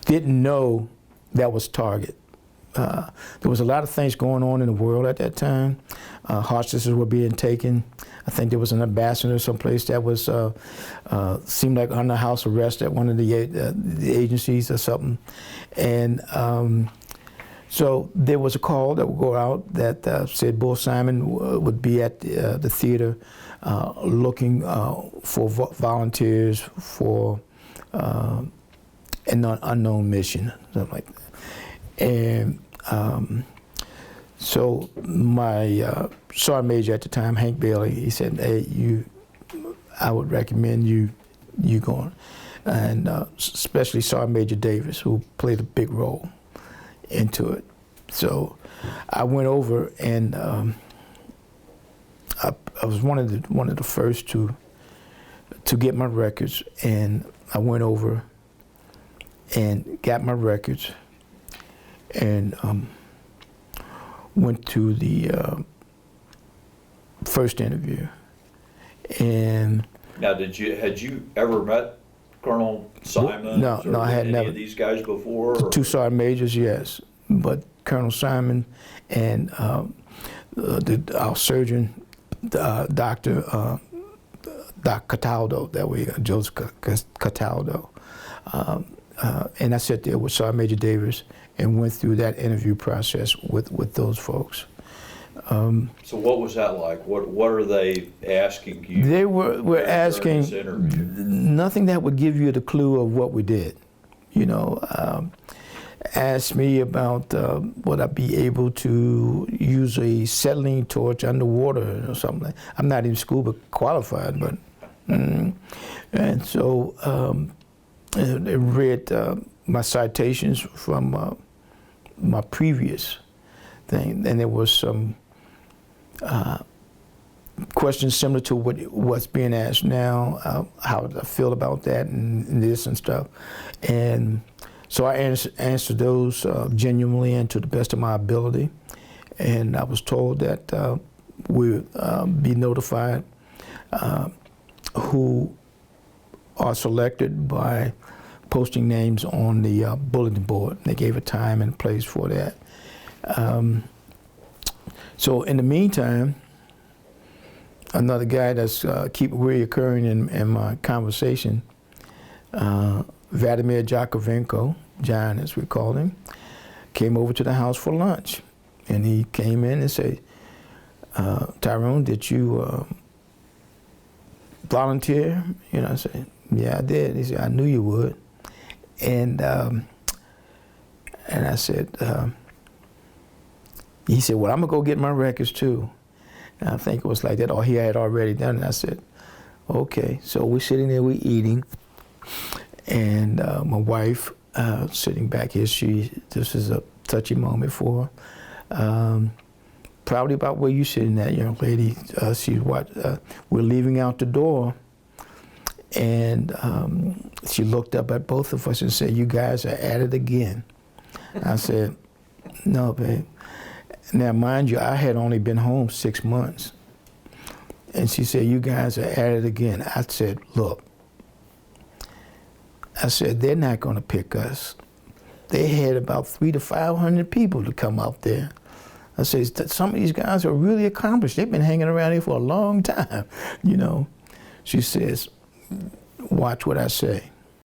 didn't know that was target. There was a lot of things going on in the world at that time. Hostages were being taken. I think there was an ambassador someplace that was seemed like under house arrest at one of the agencies or something. And so there was a call that would go out that said Bull Simon would be at the theater looking for volunteers for an unknown mission, something like that. And so my Sergeant Major at the time, Hank Bailey, he said, "Hey, I would recommend you going," and especially Sergeant Major Davis, who played a big role into it. So I went over, and I was one of the first to get my records, and I went over and got my records, and went to the first interview. And now, had you ever met Colonel Simon? No, I had never. Any of these guys before? The two sergeant majors, yes, but Colonel Simon and our surgeon, Dr. Cataldo, that way, Joseph Cataldo. And I sat there with Sergeant Major Davis and went through that interview process with those folks. So what was that like? What are they asking you? They were asking nothing that would give you the clue of what we did. You know, asked me about would I be able to use a acetylene torch underwater or something. I'm not even scuba qualified, but and so they read my citations from my previous thing, and there was some questions similar to what's being asked now, how I feel about that and this and stuff. And so I answered those genuinely and to the best of my ability. And I was told that we'd be notified who are selected by posting names on the bulletin board. They gave a time and place for that. So in the meantime, another guy that's keep reoccurring in my conversation, Vladimir Jakovenko, John as we called him, came over to the house for lunch. And he came in and said, "Tyrone, did you volunteer?" You know, I said, "Yeah, I did." He said, "I knew you would." And I said, he said, "Well, I'm gonna go get my records too." And I think it was like that, or he had already done it. I said, "Okay." So we're sitting there, we're eating, and my wife sitting back here, this is a touchy moment for her. Probably about where you sitting at, young lady. We're leaving out the door, and she looked up at both of us and said, "You guys are at it again." I said, "No, babe." Now, mind you, I had only been home 6 months. And she said, "You guys are at it again." I said, "Look," I said, "they're not going to pick us. They had about 300 to 500 people to come out there." I said, "Some of these guys are really accomplished. They've been hanging around here for a long time, you know." She says, "Watch what I say."